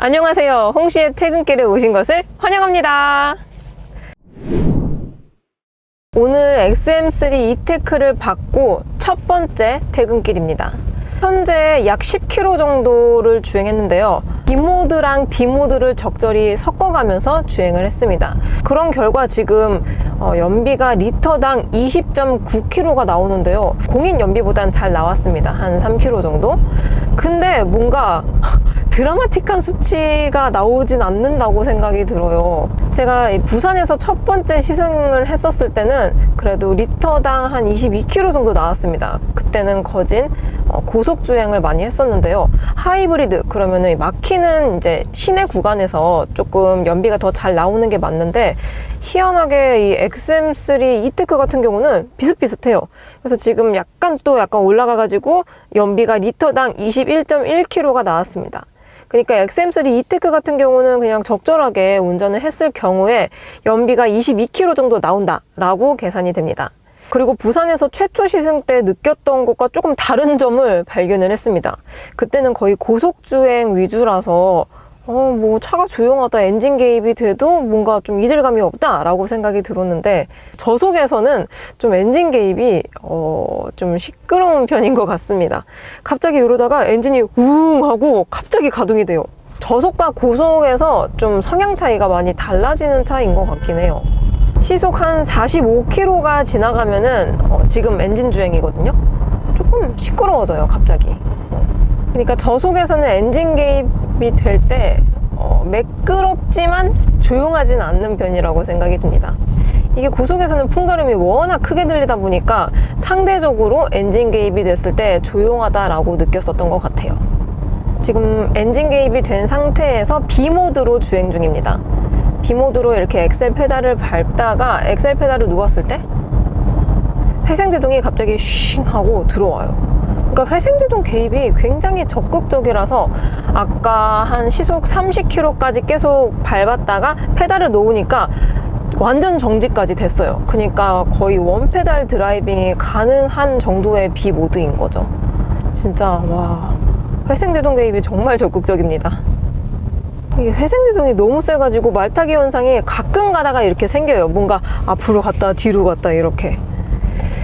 안녕하세요. 홍시의 퇴근길에 오신 것을 환영합니다. 오늘 XM3 이테크를 받고 첫 번째 퇴근길입니다. 현재 약 10km 정도를 주행했는데요. B모드랑 D모드를 적절히 섞어가면서 주행을 했습니다. 그런 결과 지금 연비가 리터당 20.9km가 나오는데요. 공인 연비보단 잘 나왔습니다. 한 3km 정도. 근데 뭔가 드라마틱한 수치가 나오진 않는다고 생각이 들어요. 제가 부산에서 첫 번째 시승을 했었을 때는 그래도 리터당 한 22km 정도 나왔습니다. 그때는 거진 고속 주행을 많이 했었는데요. 하이브리드 그러면은 막히는 이제 시내 구간에서 조금 연비가 더 잘 나오는 게 맞는데, 희한하게 이 XM3 이테크 같은 경우는 비슷비슷해요. 그래서 지금 약간 올라가가지고 연비가 리터당 21.1km가 나왔습니다. 그러니까 XM3 이테크 같은 경우는 그냥 적절하게 운전을 했을 경우에 연비가 22km 정도 나온다라고 계산이 됩니다. 그리고 부산에서 최초 시승 때 느꼈던 것과 조금 다른 점을 발견을 했습니다. 그때는 거의 고속주행 위주라서 뭐 차가 조용하다, 엔진 개입이 돼도 뭔가 좀 이질감이 없다라고 생각이 들었는데, 저속에서는 좀 엔진 개입이 좀 시끄러운 편인 것 같습니다. 갑자기 이러다가 엔진이 우웅 하고 갑자기 가동이 돼요. 저속과 고속에서 좀 성향 차이가 많이 달라지는 차이인 것 같긴 해요. 시속 한 45km가 지나가면은 지금 엔진 주행이거든요. 조금 시끄러워져요, 갑자기. 그러니까 저속에서는 엔진 개입이 될 때 매끄럽지만 조용하진 않는 편이라고 생각이 듭니다. 이게 고속에서는 풍절음이 워낙 크게 들리다 보니까 상대적으로 엔진 개입이 됐을 때 조용하다라고 느꼈었던 것 같아요. 지금 엔진 개입이 된 상태에서 B모드로 주행 중입니다. B모드로 이렇게 엑셀 페달을 밟다가 엑셀 페달을 놓았을 때 회생제동이 갑자기 쉥 하고 들어와요. 그러니까 회생제동 개입이 굉장히 적극적이라서 아까 한 시속 30km까지 계속 밟았다가 페달을 놓으니까 완전 정지까지 됐어요. 그러니까 거의 원페달 드라이빙이 가능한 정도의 B모드인 거죠. 진짜 와, 회생제동 개입이 정말 적극적입니다. 이 회생제동이 너무 세가지고 말타기 현상이 가끔 가다가 이렇게 생겨요. 뭔가 앞으로 갔다 뒤로 갔다 이렇게.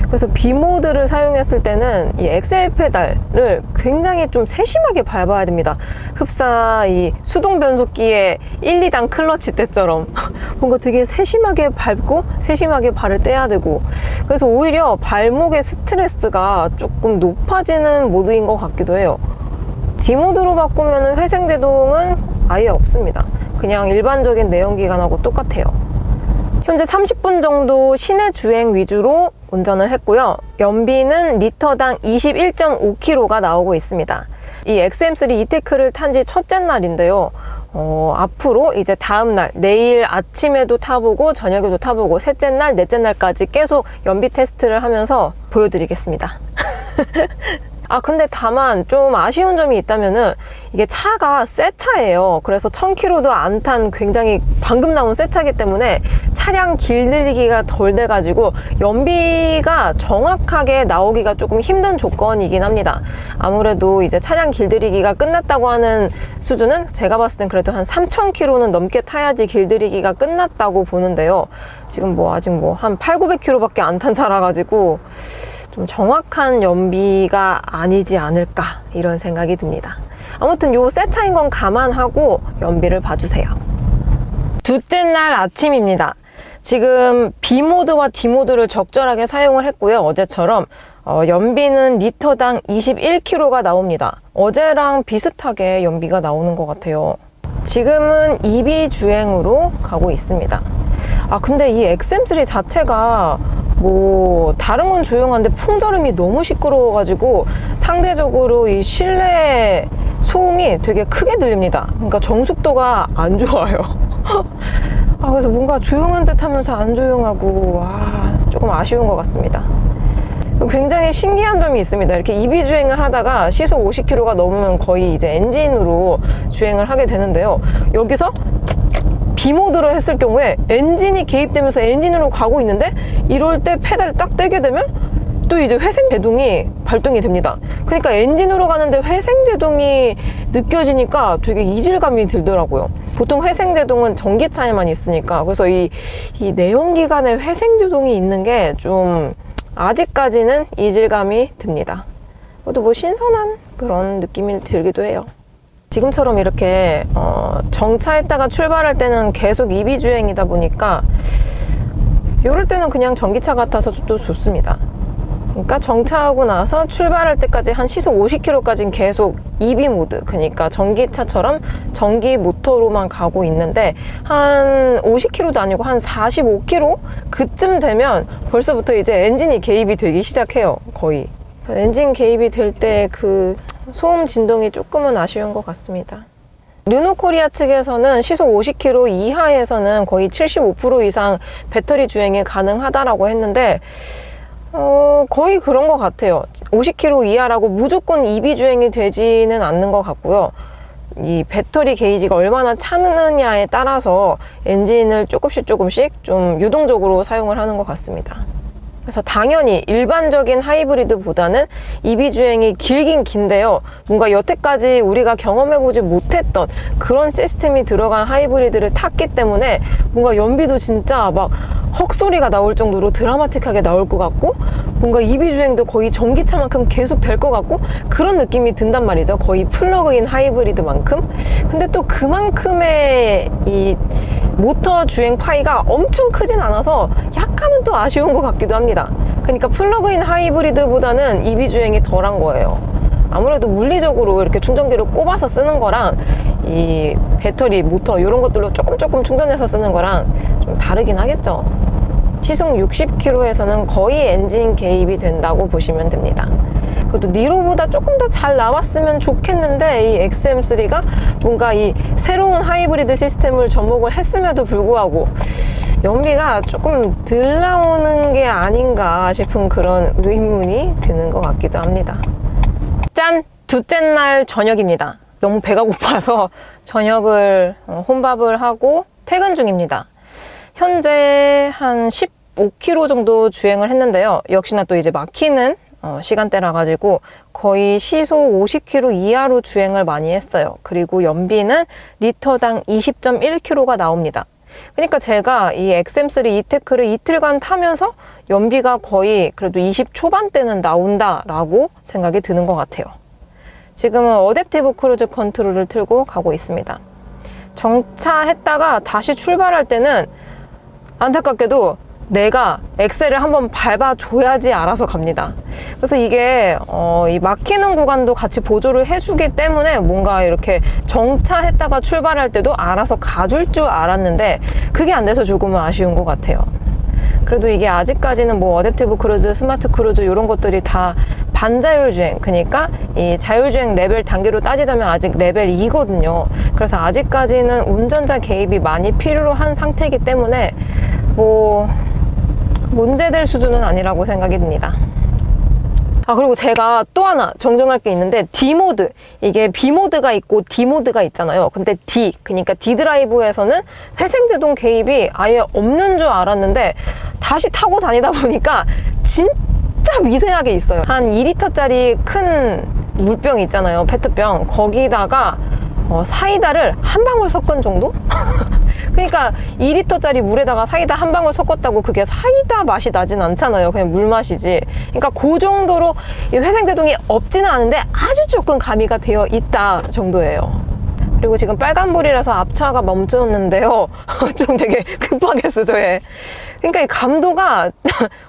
그래서 B모드를 사용했을 때는 이 엑셀 페달을 굉장히 좀 세심하게 밟아야 됩니다. 흡사 이 수동 변속기의 1, 2단 클러치 때처럼 뭔가 되게 세심하게 밟고 세심하게 발을 떼야 되고, 그래서 오히려 발목의 스트레스가 조금 높아지는 모드인 것 같기도 해요. D모드로 바꾸면 회생제동은 아예 없습니다. 그냥 일반적인 내연기관하고 똑같아요. 현재 30분 정도 시내 주행 위주로 운전을 했고요. 연비는 리터당 21.5km가 나오고 있습니다. 이 XM3 이테크를 탄 지 첫째 날인데요. 앞으로 이제 다음 날, 내일 아침에도 타보고 저녁에도 타보고 셋째 날, 넷째 날까지 계속 연비 테스트를 하면서 보여드리겠습니다. 근데 다만 좀 아쉬운 점이 있다면은 이게 차가 새 차예요. 그래서 1000km도 안 탄 굉장히 방금 나온 새 차기 때문에 차량 길들이기가 덜 돼가지고 연비가 정확하게 나오기가 조금 힘든 조건이긴 합니다. 아무래도 이제 차량 길들이기가 끝났다고 하는 수준은 제가 봤을 땐 그래도 한 3000km는 넘게 타야지 길들이기가 끝났다고 보는데요. 지금 아직 한 800-900km밖에 안 탄 차라 가지고 좀 정확한 연비가 아니지 않을까 이런 생각이 듭니다. 아무튼 요 새 차인 건 감안하고 연비를 봐주세요. 둘째 날 아침입니다. 지금 B모드와 D모드를 적절하게 사용을 했고요. 어제처럼 연비는 리터당 21km가 나옵니다. 어제랑 비슷하게 연비가 나오는 것 같아요. 지금은 EV 주행으로 가고 있습니다. 근데 이 XM3 자체가 다른 건 조용한데 풍절음이 너무 시끄러워가지고 상대적으로 이 실내 소음이 되게 크게 들립니다. 그러니까 정숙도가 안 좋아요. 그래서 뭔가 조용한 듯 하면서 안 조용하고 조금 아쉬운 것 같습니다. 굉장히 신기한 점이 있습니다. 이렇게 EV 주행을 하다가 시속 50km가 넘으면 거의 이제 엔진으로 주행을 하게 되는데요. 여기서 B모드로 했을 경우에 엔진이 개입되면서 엔진으로 가고 있는데, 이럴 때 페달을 딱 떼게 되면 또 이제 회생제동이 발동이 됩니다. 그러니까 엔진으로 가는데 회생제동이 느껴지니까 되게 이질감이 들더라고요. 보통 회생제동은 전기차에만 있으니까. 그래서 이 내연기관에 회생제동이 있는 게 좀 아직까지는 이질감이 듭니다. 그것도 뭐 신선한 그런 느낌이 들기도 해요. 지금처럼 이렇게 정차했다가 출발할 때는 계속 이비주행이다 보니까 이럴 때는 그냥 전기차 같아서 또 좋습니다. 그러니까 정차하고 나서 출발할 때까지 한 시속 50km까지는 계속 EV 모드, 그러니까 전기차처럼 전기 모터로만 가고 있는데 한 50km도 아니고 한 45km 그쯤 되면 벌써부터 이제 엔진이 개입이 되기 시작해요. 거의 엔진 개입이 될 때 그 소음 진동이 조금은 아쉬운 것 같습니다. 르노코리아 측에서는 시속 50km 이하에서는 거의 75% 이상 배터리 주행이 가능하다라고 했는데 거의 그런 것 같아요. 50km 이하라고 무조건 EV 주행이 되지는 않는 것 같고요. 이 배터리 게이지가 얼마나 차느냐에 따라서 엔진을 조금씩 좀 유동적으로 사용을 하는 것 같습니다. 그래서 당연히 일반적인 하이브리드보다는 EV 주행이 길긴 긴데요. 뭔가 여태까지 우리가 경험해보지 못했던 그런 시스템이 들어간 하이브리드를 탔기 때문에 뭔가 연비도 진짜 막 헉소리가 나올 정도로 드라마틱하게 나올 것 같고 뭔가 EV 주행도 거의 전기차만큼 계속 될 것 같고 그런 느낌이 든단 말이죠. 거의 플러그인 하이브리드만큼. 근데 또 그만큼의 이 모터 주행 파이가 엄청 크진 않아서 약간은 또 아쉬운 것 같기도 합니다. 그러니까 플러그인 하이브리드보다는 EV 주행이 덜한 거예요. 아무래도 물리적으로 이렇게 충전기를 꼽아서 쓰는 거랑 이 배터리, 모터 이런 것들로 조금 충전해서 쓰는 거랑 좀 다르긴 하겠죠. 시속 60km에서는 거의 엔진 개입이 된다고 보시면 됩니다. 그래도 니로보다 조금 더 잘 나왔으면 좋겠는데 이 XM3가 뭔가 이 새로운 하이브리드 시스템을 접목을 했음에도 불구하고 연비가 조금 덜 나오는 게 아닌가 싶은 그런 의문이 드는 것 같기도 합니다. 짠! 둘째 날 저녁입니다. 너무 배가 고파서 저녁을 혼밥을 하고 퇴근 중입니다. 현재 한 15km 정도 주행을 했는데요. 역시나 또 이제 막히는 시간대라 가지고 거의 시속 50km 이하로 주행을 많이 했어요. 그리고 연비는 리터당 20.1km가 나옵니다. 그러니까 제가 이 XM3 이테크를 이틀간 타면서 연비가 거의 그래도 20 초반대는 나온다라고 생각이 드는 것 같아요. 지금은 어댑티브 크루즈 컨트롤을 틀고 가고 있습니다. 정차했다가 다시 출발할 때는 안타깝게도 내가 엑셀을 한번 밟아줘야지 알아서 갑니다. 그래서 이게 이 막히는 구간도 같이 보조를 해주기 때문에 뭔가 이렇게 정차했다가 출발할 때도 알아서 가줄 줄 알았는데 그게 안 돼서 조금은 아쉬운 것 같아요. 그래도 이게 아직까지는 뭐 어댑티브 크루즈, 스마트 크루즈 이런 것들이 다 반자율 주행, 그러니까 이 자율주행 레벨 단계로 따지자면 아직 레벨 2거든요. 그래서 아직까지는 운전자 개입이 많이 필요로 한 상태이기 때문에 뭐 문제될 수준은 아니라고 생각이 듭니다. 그리고 제가 또 하나 정정할 게 있는데 D모드, 이게 B모드가 있고 D모드가 있잖아요. 근데 D, 그러니까 D드라이브에서는 회생제동 개입이 아예 없는 줄 알았는데 다시 타고 다니다 보니까 진짜 미세하게 있어요. 한 2리터짜리 큰 물병 있잖아요. 페트병. 거기다가 사이다를 한 방울 섞은 정도? 그러니까 2리터짜리 물에다가 사이다 한 방울 섞었다고 그게 사이다 맛이 나진 않잖아요. 그냥 물 맛이지. 그러니까 그 정도로 회생제동이 없지는 않은데 아주 조금 가미가 되어 있다 정도예요. 그리고 지금 빨간불이라서 앞차가 멈췄는데요. 좀 되게 급하겠어, 저에. 그러니까 이 감도가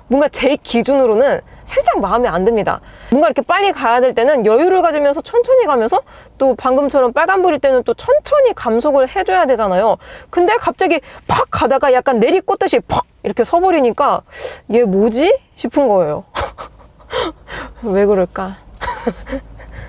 뭔가 제 기준으로는 살짝 마음에 안 듭니다. 뭔가 이렇게 빨리 가야 될 때는 여유를 가지면서 천천히 가면서 또 방금처럼 빨간불일 때는 또 천천히 감속을 해줘야 되잖아요. 근데 갑자기 팍 가다가 약간 내리꽂듯이 팍 이렇게 서버리니까 얘 뭐지? 싶은 거예요. 왜 그럴까?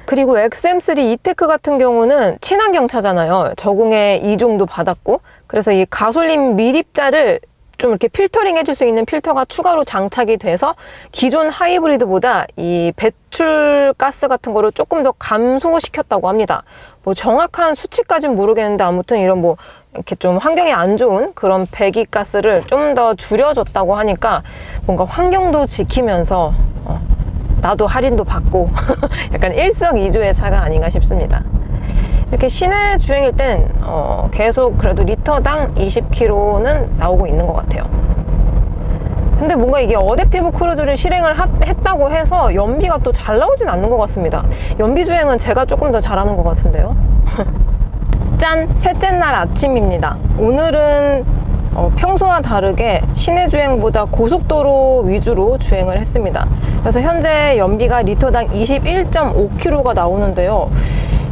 그리고 XM3 이테크 같은 경우는 친환경차잖아요. 저공해 2종도 받았고, 그래서 이 가솔린 밀입자를 좀 이렇게 필터링 해줄 수 있는 필터가 추가로 장착이 돼서 기존 하이브리드보다 이 배출가스 같은 거를 조금 더 감소시켰다고 합니다. 뭐 정확한 수치까지는 모르겠는데 아무튼 이런 뭐 이렇게 좀 환경에 안 좋은 그런 배기가스를 좀 더 줄여줬다고 하니까 뭔가 환경도 지키면서 나도 할인도 받고 약간 일석이조의 차가 아닌가 싶습니다. 이렇게 시내 주행일 땐 계속 그래도 리터당 20km는 나오고 있는 것 같아요. 근데 뭔가 이게 어댑티브 크루즈를 실행을 했다고 해서 연비가 또 잘 나오진 않는 것 같습니다. 연비 주행은 제가 조금 더 잘하는 것 같은데요. 짠! 셋째 날 아침입니다. 오늘은 평소와 다르게 시내 주행보다 고속도로 위주로 주행을 했습니다. 그래서 현재 연비가 리터당 21.5km가 나오는데요.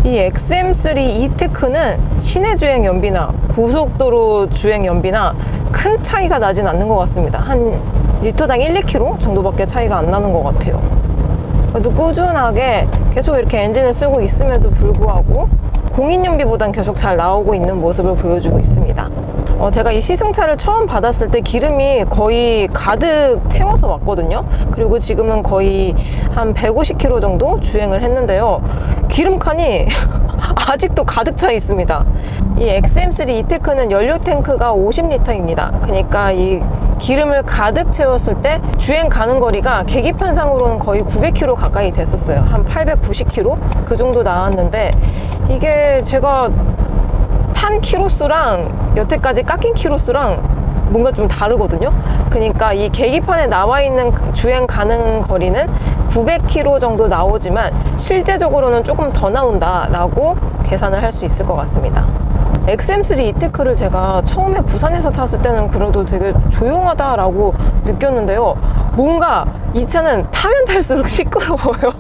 이 XM3 E-TEC는 시내 주행 연비나 고속도로 주행 연비나 큰 차이가 나진 않는 것 같습니다. 한 리터당 1, 2km 정도밖에 차이가 안 나는 것 같아요. 그래도 꾸준하게 계속 이렇게 엔진을 쓰고 있음에도 불구하고 공인 연비보단 계속 잘 나오고 있는 모습을 보여주고 있습니다. 제가 이 시승차를 처음 받았을 때 기름이 거의 가득 채워서 왔거든요. 그리고 지금은 거의 한 150km 정도 주행을 했는데요. 기름칸이 아직도 가득 차 있습니다. 이 XM3 E-TEC는 연료 탱크가 50L입니다. 그러니까 이 기름을 가득 채웠을 때 주행 가는 거리가 계기판상으로는 거의 900km 가까이 됐었어요. 한 890km 그 정도 나왔는데, 이게 제가 탄 키로수랑 여태까지 깎인 키로수랑 뭔가 좀 다르거든요. 그러니까 이 계기판에 나와 있는 주행 가능 거리는 900km 정도 나오지만 실제적으로는 조금 더 나온다라고 계산을 할 수 있을 것 같습니다. XM3 E-TEC를 제가 처음에 부산에서 탔을 때는 그래도 되게 조용하다라고 느꼈는데요. 뭔가 이 차는 타면 탈수록 시끄러워요.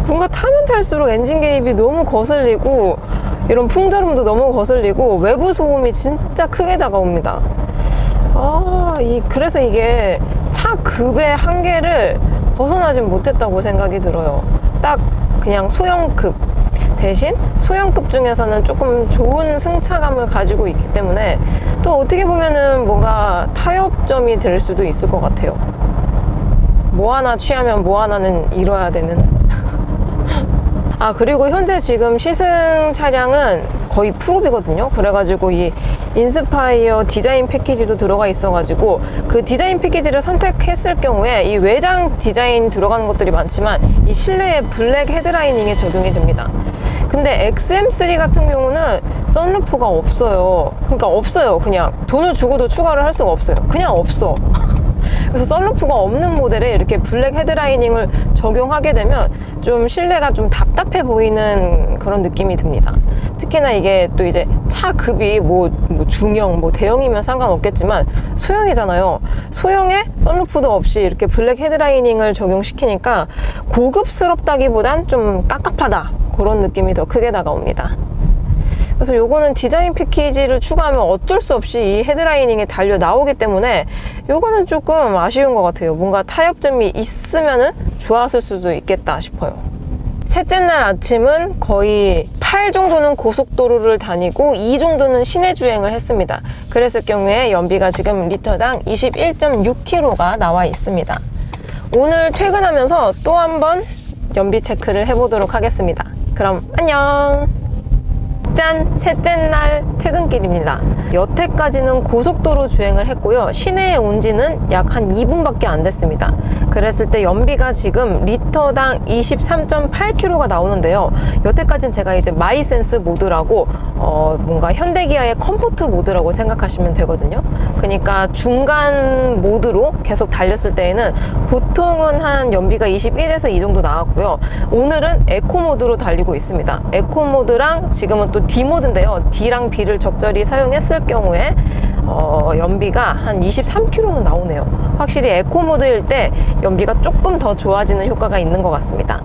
뭔가 타면 탈수록 엔진 개입이 너무 거슬리고 이런 풍절음도 너무 거슬리고 외부 소음이 진짜 크게 다가옵니다. 그래서 이게 차 급의 한계를 벗어나진 못했다고 생각이 들어요. 딱 그냥 소형급 대신 소형급 중에서는 조금 좋은 승차감을 가지고 있기 때문에 또 어떻게 보면은 뭔가 타협점이 될 수도 있을 것 같아요. 뭐 하나 취하면 뭐 하나는 잃어야 되는. 그리고 현재 지금 시승 차량은 거의 풀옵이거든요. 그래가지고 이 인스파이어 디자인 패키지도 들어가 있어가지고 그 디자인 패키지를 선택했을 경우에 이 외장 디자인 들어가는 것들이 많지만 이 실내에 블랙 헤드라이닝이 적용이 됩니다. 근데 XM3 같은 경우는 선루프가 없어요. 그러니까 없어요. 그냥 돈을 주고도 추가를 할 수가 없어요. 그냥 없어. 그래서 선루프가 없는 모델에 이렇게 블랙 헤드라이닝을 적용하게 되면 좀 실내가 좀 답답해 보이는 그런 느낌이 듭니다. 특히나 이게 또 이제 차 급이 뭐 중형, 뭐 대형이면 상관없겠지만 소형이잖아요. 소형에 선루프도 없이 이렇게 블랙 헤드라이닝을 적용시키니까 고급스럽다기보단 좀 깝깝하다, 그런 느낌이 더 크게 다가옵니다. 그래서 요거는 디자인 패키지를 추가하면 어쩔 수 없이 이 헤드라이닝에 달려 나오기 때문에 요거는 조금 아쉬운 것 같아요. 뭔가 타협점이 있으면은 좋았을 수도 있겠다 싶어요. 셋째 날 아침은 거의 8 정도는 고속도로를 다니고 2 정도는 시내 주행을 했습니다. 그랬을 경우에 연비가 지금 리터당 21.6km가 나와 있습니다. 오늘 퇴근하면서 또 한번 연비 체크를 해보도록 하겠습니다. 그럼 안녕! 짠! 셋째 날 퇴근길입니다. 여태까지는 고속도로 주행을 했고요. 시내에 온 지는 약 한 2분밖에 안 됐습니다. 그랬을 때 연비가 지금 리터당 23.8km가 나오는데요. 여태까지는 제가 이제 마이센스 모드라고 뭔가 현대기아의 컴포트 모드라고 생각하시면 되거든요. 그러니까 중간 모드로 계속 달렸을 때에는 보통은 한 연비가 21에서 이 정도 나왔고요. 오늘은 에코 모드로 달리고 있습니다. 에코 모드랑 지금은 또 D 모드인데요. D랑 B를 적절히 사용했을 경우에 연비가 한 23km는 나오네요. 확실히 에코 모드일 때 연비가 조금 더 좋아지는 효과가 있는 것 같습니다.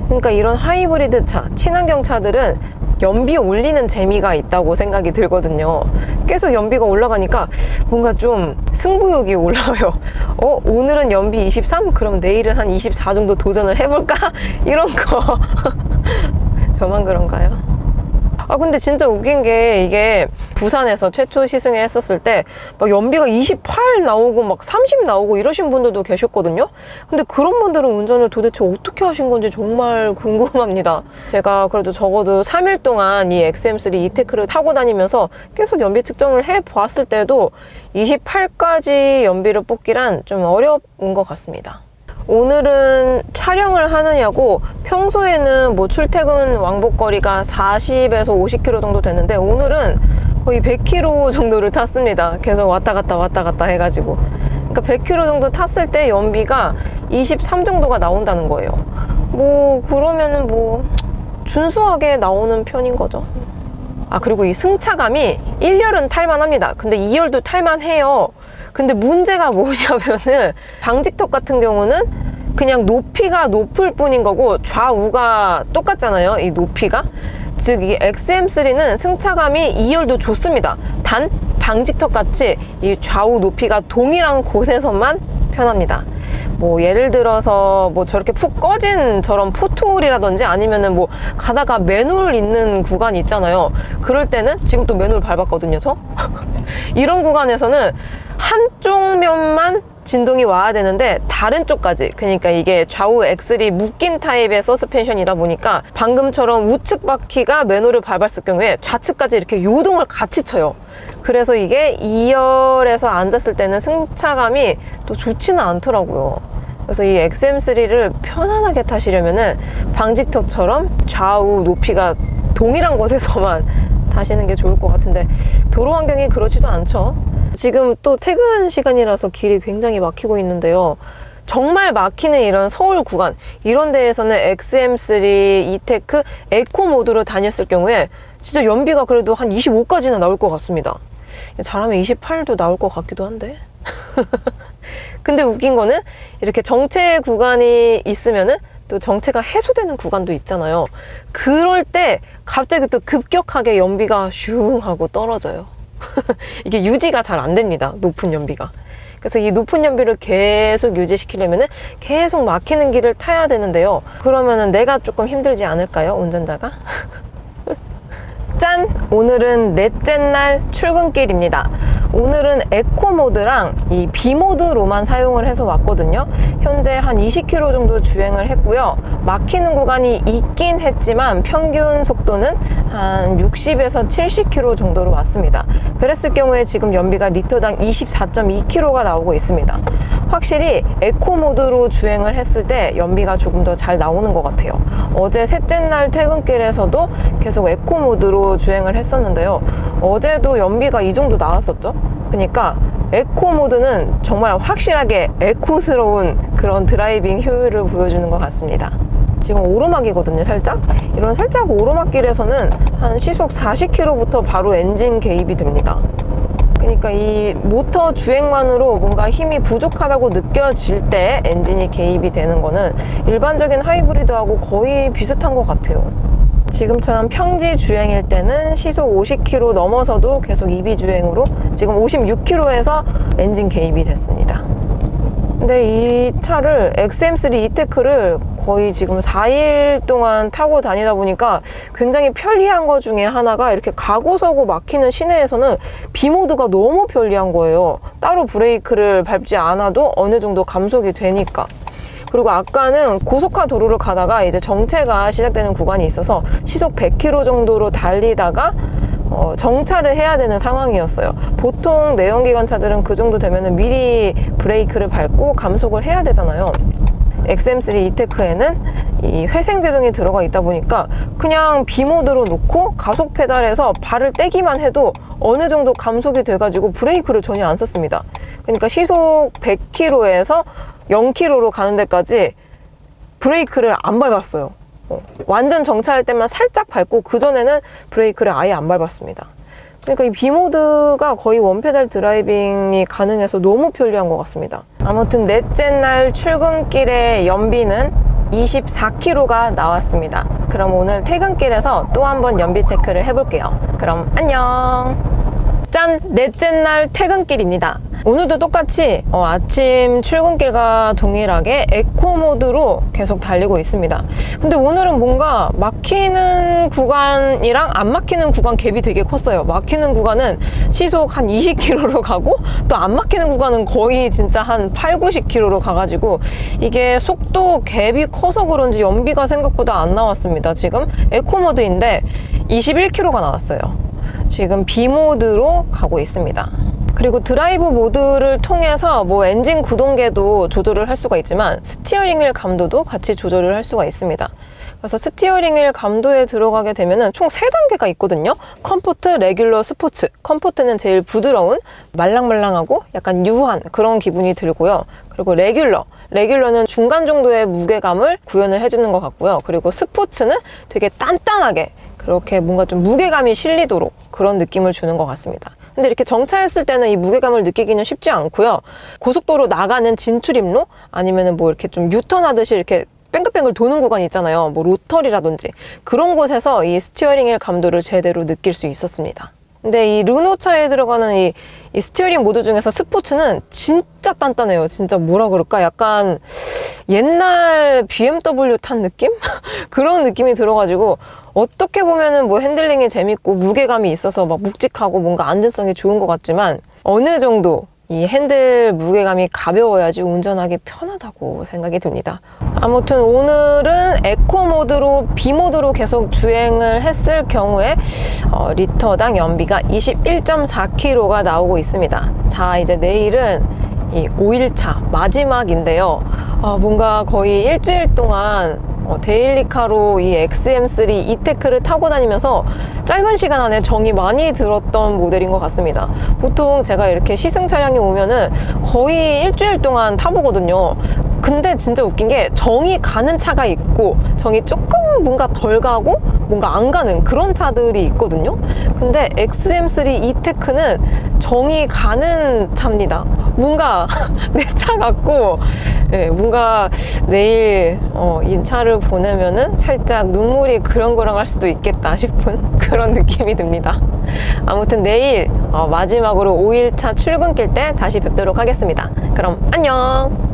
그러니까 이런 하이브리드 차, 친환경 차들은 연비 올리는 재미가 있다고 생각이 들거든요. 계속 연비가 올라가니까 뭔가 좀 승부욕이 올라와요. 오늘은 연비 23? 그럼 내일은 한 24 정도 도전을 해볼까? 이런 거. 저만 그런가요? 근데 진짜 웃긴 게 이게 부산에서 최초 시승을 했었을 때 막 연비가 28 나오고 막 30 나오고 이러신 분들도 계셨거든요. 근데 그런 분들은 운전을 도대체 어떻게 하신 건지 정말 궁금합니다. 제가 그래도 적어도 3일 동안 이 XM3 이테크를 타고 다니면서 계속 연비 측정을 해 보았을 때도 28까지 연비를 뽑기란 좀 어려운 것 같습니다. 오늘은 촬영을 하느냐고 평소에는 뭐 출퇴근 왕복거리가 40에서 50km 정도 됐는데 오늘은 거의 100km 정도를 탔습니다. 계속 왔다 갔다 해가지고. 그러니까 100km 정도 탔을 때 연비가 23 정도가 나온다는 거예요. 뭐 그러면은 뭐 준수하게 나오는 편인 거죠. 아, 그리고 이 승차감이 1열은 탈만합니다. 근데 2열도 탈만해요. 근데 문제가 뭐냐면은 방직턱 같은 경우는 그냥 높이가 높을 뿐인 거고 좌우가 똑같잖아요, 이 높이가. 즉 이 XM3는 승차감이 2열도 좋습니다. 단 방직턱 같이 이 좌우 높이가 동일한 곳에서만 편합니다. 뭐 예를 들어서 뭐 저렇게 푹 꺼진 저런 포트홀이라든지 아니면은 뭐 가다가 맨홀 있는 구간 있잖아요. 그럴 때는 지금 또 맨홀 밟았거든요, 저. 이런 구간에서는 한쪽 면만 진동이 와야 되는데 다른 쪽까지, 그러니까 이게 좌우 엑셀이 묶인 타입의 서스펜션이다 보니까 방금처럼 우측 바퀴가 맨홀을 밟았을 경우에 좌측까지 이렇게 요동을 같이 쳐요. 그래서 이게 2열에서 앉았을 때는 승차감이 또 좋지는 않더라고요. 그래서 이 XM3를 편안하게 타시려면은 방직턱처럼 좌우 높이가 동일한 곳에서만 타시는 게 좋을 것 같은데 도로 환경이 그렇지도 않죠. 지금 또 퇴근 시간이라서 길이 굉장히 막히고 있는데요. 정말 막히는 이런 서울 구간, 이런 데에서는 XM3 이테크 에코 모드로 다녔을 경우에 진짜 연비가 그래도 한 25까지는 나올 것 같습니다. 잘하면 28도 나올 것 같기도 한데. 근데 웃긴 거는 이렇게 정체 구간이 있으면은 또 정체가 해소되는 구간도 있잖아요. 그럴 때 갑자기 또 급격하게 연비가 슝 하고 떨어져요. 이게 유지가 잘 안 됩니다, 높은 연비가. 그래서 이 높은 연비를 계속 유지시키려면은 계속 막히는 길을 타야 되는데요. 그러면은 내가 조금 힘들지 않을까요, 운전자가? 짠! 오늘은 넷째 날 출근길입니다. 오늘은 에코 모드랑 이 B 모드로만 사용을 해서 왔거든요. 현재 한 20km 정도 주행을 했고요. 막히는 구간이 있긴 했지만 평균 속도는 한 60에서 70km 정도로 왔습니다. 그랬을 경우에 지금 연비가 리터당 24.2km가 나오고 있습니다. 확실히 에코 모드로 주행을 했을 때 연비가 조금 더 잘 나오는 것 같아요. 어제 셋째 날 퇴근길에서도 계속 에코 모드로 주행을 했었는데요. 어제도 연비가 이 정도 나왔었죠. 그러니까 에코 모드는 정말 확실하게 에코스러운 그런 드라이빙 효율을 보여주는 것 같습니다. 지금 오르막이거든요, 살짝. 이런 살짝 오르막길에서는 한 시속 40km부터 바로 엔진 개입이 됩니다. 그러니까 이 모터 주행만으로 뭔가 힘이 부족하다고 느껴질 때 엔진이 개입이 되는 거는 일반적인 하이브리드하고 거의 비슷한 것 같아요. 지금처럼 평지 주행일 때는 시속 50km 넘어서도 계속 EB 주행으로 지금 56km에서 엔진 개입이 됐습니다. 근데 이 차를 XM3 이테크를 거의 지금 4일 동안 타고 다니다 보니까 굉장히 편리한 것 중에 하나가 이렇게 가고 서고 막히는 시내에서는 B모드가 너무 편리한 거예요. 따로 브레이크를 밟지 않아도 어느 정도 감속이 되니까. 그리고 아까는 고속화 도로를 가다가 이제 정체가 시작되는 구간이 있어서 시속 100km 정도로 달리다가 정차를 해야 되는 상황이었어요. 보통 내연기관 차들은 그 정도 되면은 미리 브레이크를 밟고 감속을 해야 되잖아요. XM3 이테크에는 이 회생제동이 들어가 있다 보니까 그냥 B모드로 놓고 가속 페달에서 발을 떼기만 해도 어느 정도 감속이 돼가지고 브레이크를 전혀 안 썼습니다. 그러니까 시속 100km에서 0km로 가는 데까지 브레이크를 안 밟았어요. 완전 정차할 때만 살짝 밟고 그전에는 브레이크를 아예 안 밟았습니다. 그러니까 이 B모드가 거의 원페달 드라이빙이 가능해서 너무 편리한 것 같습니다. 아무튼 넷째 날 출근길의 연비는 24km가 나왔습니다. 그럼 오늘 퇴근길에서 또 한번 연비 체크를 해볼게요. 그럼 안녕! 짠! 넷째 날 퇴근길입니다. 오늘도 똑같이 아침 출근길과 동일하게 에코 모드로 계속 달리고 있습니다. 근데 오늘은 뭔가 막히는 구간이랑 안 막히는 구간 갭이 되게 컸어요. 막히는 구간은 시속 한 20km로 가고 또 안 막히는 구간은 거의 진짜 한 8, 90km로 가가지고 이게 속도 갭이 커서 그런지 연비가 생각보다 안 나왔습니다. 지금 에코 모드인데 21km가 나왔어요. 지금 B 모드로 가고 있습니다. 그리고 드라이브 모드를 통해서 뭐 엔진 구동계도 조절을 할 수가 있지만 스티어링 휠 감도도 같이 조절을 할 수가 있습니다. 그래서 스티어링 휠 감도에 들어가게 되면은 총 3단계가 있거든요. 컴포트, 레귤러, 스포츠. 컴포트는 제일 부드러운 말랑말랑하고 약간 유한 그런 기분이 들고요. 그리고 레귤러는 중간 정도의 무게감을 구현을 해주는 것 같고요. 그리고 스포츠는 되게 단단하게 그렇게 뭔가 좀 무게감이 실리도록 그런 느낌을 주는 것 같습니다. 근데 이렇게 정차했을 때는 이 무게감을 느끼기는 쉽지 않고요. 고속도로 나가는 진출입로 아니면은 뭐 이렇게 좀 유턴하듯이 이렇게 뺑글뺑글 도는 구간 있잖아요. 뭐 로터리라든지 그런 곳에서 이 스티어링 휠 감도를 제대로 느낄 수 있었습니다. 근데 이 르노차에 들어가는 이 스티어링 모드 중에서 스포츠는 진짜 단단해요. 진짜 뭐라 그럴까? 약간 옛날 BMW 탄 느낌? 그런 느낌이 들어가지고 어떻게 보면은 뭐 핸들링이 재밌고 무게감이 있어서 막 묵직하고 뭔가 안전성이 좋은 것 같지만 어느 정도 이 핸들 무게감이 가벼워야지 운전하기 편하다고 생각이 듭니다. 아무튼 오늘은 에코 모드로 B 모드로 계속 주행을 했을 경우에 리터당 연비가 21.4km가 나오고 있습니다. 자, 이제 내일은 이 5일차 마지막인데요. 뭔가 거의 일주일 동안 데일리카로 이 XM3 이테크를 타고 다니면서 짧은 시간 안에 정이 많이 들었던 모델인 것 같습니다. 보통 제가 이렇게 시승 차량이 오면은 거의 일주일 동안 타보거든요. 근데 진짜 웃긴 게 정이 가는 차가 있고 정이 조금 뭔가 덜 가고 뭔가 안 가는 그런 차들이 있거든요. 근데 XM3 이테크는 정이 가는 차입니다. 뭔가 내 차 같고 뭔가 내일 이 차를 보내면은 살짝 눈물이 그렁그렁할 수도 있겠다 싶은 그런 느낌이 듭니다. 아무튼 내일 마지막으로 5일차 출근길 때 다시 뵙도록 하겠습니다. 그럼 안녕.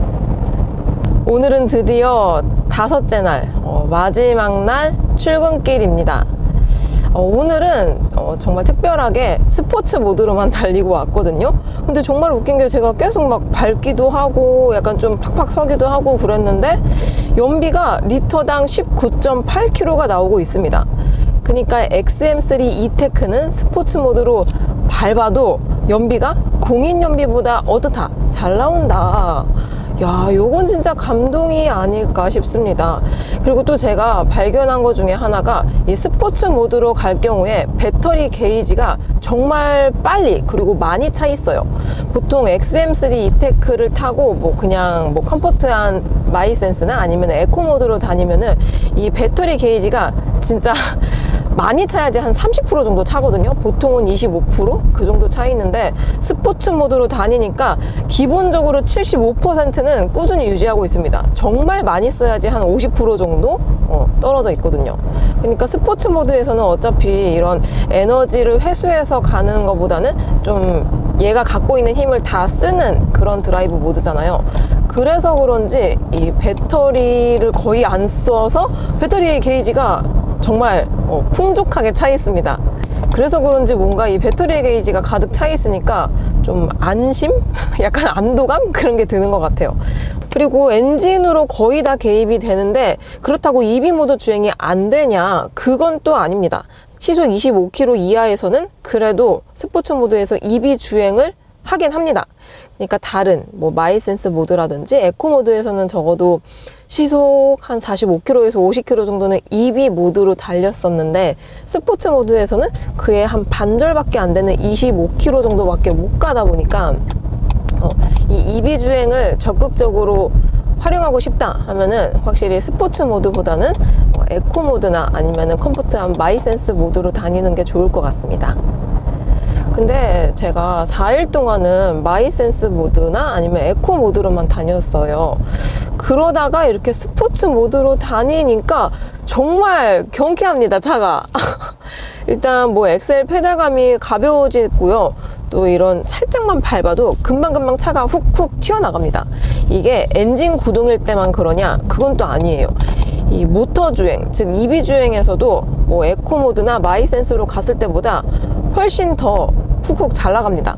오늘은 드디어 5째 날 마지막 날 출근길입니다. 오늘은 정말 특별하게 스포츠 모드로만 달리고 왔거든요. 근데 정말 웃긴 게 제가 계속 막 밟기도 하고 약간 좀 팍팍 서기도 하고 그랬는데 연비가 리터당 19.8km가 나오고 있습니다. 그러니까 XM3 이테크는 스포츠 모드로 밟아도 연비가 공인 연비보다 어떻다 잘 나온다. 야, 요건 진짜 감동이 아닐까 싶습니다. 그리고 또 제가 발견한 것 중에 하나가 이 스포츠 모드로 갈 경우에 배터리 게이지가 정말 빨리 그리고 많이 차 있어요. 보통 XM3 이테크를 타고 뭐 그냥 뭐 컴포트한 마이센스나 아니면 에코 모드로 다니면은 이 배터리 게이지가 진짜 많이 차야지 한 30% 정도 차거든요. 보통은 25% 그 정도 차 있는데 스포츠 모드로 다니니까 기본적으로 75%는 꾸준히 유지하고 있습니다. 정말 많이 써야지 한 50% 정도 떨어져 있거든요. 그러니까 스포츠 모드에서는 어차피 이런 에너지를 회수해서 가는 것보다는 좀 얘가 갖고 있는 힘을 다 쓰는 그런 드라이브 모드잖아요. 그래서 그런지 이 배터리를 거의 안 써서 배터리 게이지가 정말 풍족하게 차 있습니다. 그래서 그런지 뭔가 이 배터리 게이지가 가득 차 있으니까 좀 안심? 약간 안도감? 그런 게 드는 것 같아요. 그리고 엔진으로 거의 다 개입이 되는데 그렇다고 EV 모드 주행이 안 되냐? 그건 또 아닙니다. 시속 25km 이하에서는 그래도 스포츠 모드에서 EV 주행을 하긴 합니다. 그러니까 다른 뭐 마이센스 모드라든지 에코 모드에서는 적어도 시속 한 45km에서 50km 정도는 EV 모드로 달렸었는데 스포츠 모드에서는 그의 한 반절밖에 안 되는 25km 정도밖에 못 가다 보니까 이 EV 주행을 적극적으로 활용하고 싶다 하면은 확실히 스포츠 모드보다는 에코 모드나 아니면은 컴포트한 마이센스 모드로 다니는 게 좋을 것 같습니다. 근데 제가 4일 동안은 마이센스 모드나 아니면 에코 모드로만 다녔어요. 그러다가 이렇게 스포츠 모드로 다니니까 정말 경쾌합니다, 차가. 일단 뭐 엑셀 페달감이 가벼워지고요. 또 이런 살짝만 밟아도 금방금방 차가 훅훅 튀어나갑니다. 이게 엔진 구동일 때만 그러냐? 그건 또 아니에요. 이 모터 주행, 즉 EV 주행에서도 뭐 에코 모드나 마이 센스로 갔을 때보다 훨씬 더 훅훅 잘 나갑니다.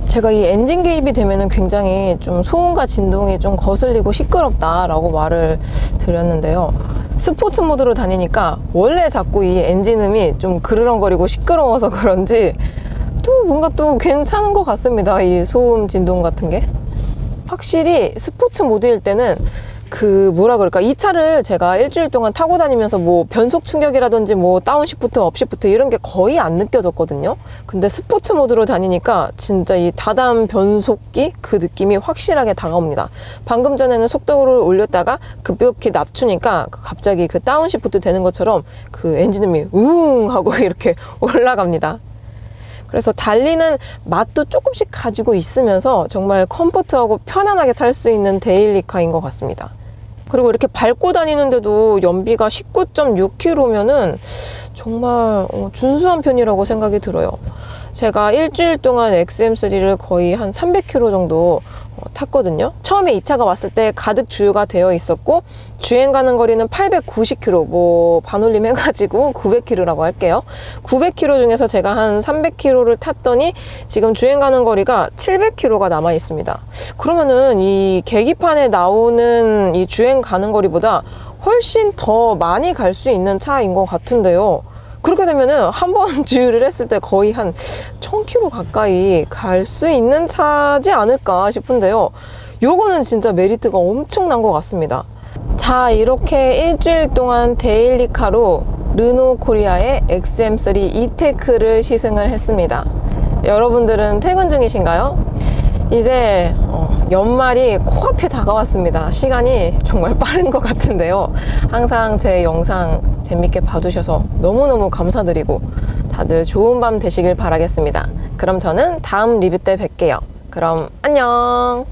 제가 이 엔진 개입이 되면은 굉장히 좀 소음과 진동이 좀 거슬리고 시끄럽다라고 말을 드렸는데요. 스포츠 모드로 다니니까 원래 자꾸 이 엔진음이 좀 그르렁거리고 시끄러워서 그런지 또 뭔가 또 괜찮은 것 같습니다. 이 소음 진동 같은 게. 확실히 스포츠 모드일 때는 그 뭐라 그럴까, 이 차를 제가 일주일 동안 타고 다니면서 뭐 변속 충격이라든지 뭐 다운시프트, 업시프트 이런 게 거의 안 느껴졌거든요. 근데 스포츠 모드로 다니니까 진짜 이 다단 변속기 그 느낌이 확실하게 다가옵니다. 방금 전에는 속도를 올렸다가 급격히 낮추니까 갑자기 그 다운시프트 되는 것처럼 그 엔진음이 우웅 하고 이렇게 올라갑니다. 그래서 달리는 맛도 조금씩 가지고 있으면서 정말 컴포트하고 편안하게 탈 수 있는 데일리카인 것 같습니다. 그리고 이렇게 밟고 다니는데도 연비가 19.6km면은 정말 준수한 편이라고 생각이 들어요. 제가 일주일 동안 XM3를 거의 한 300km 정도 탔거든요. 처음에 이 차가 왔을 때 가득 주유가 되어 있었고 주행 가는 거리는 890km, 뭐 반올림 해가지고 900km라고 할게요. 900km 중에서 제가 한 300km를 탔더니 지금 주행 가는 거리가 700km가 남아 있습니다. 그러면은 이 계기판에 나오는 이 주행 가는 거리보다 훨씬 더 많이 갈 수 있는 차인 것 같은데요. 그렇게 되면은 한 번 주유를 했을 때 거의 한 1000km 가까이 갈 수 있는 차지 않을까 싶은데요. 요거는 진짜 메리트가 엄청난 것 같습니다. 자, 이렇게 일주일 동안 데일리카로 르노 코리아의 XM3 이테크를 시승을 했습니다. 여러분들은 퇴근 중이신가요? 이제 연말이 코앞에 다가왔습니다. 시간이 정말 빠른 것 같은데요. 항상 제 영상 재밌게 봐주셔서 너무너무 감사드리고 다들 좋은 밤 되시길 바라겠습니다. 그럼 저는 다음 리뷰 때 뵐게요. 그럼 안녕.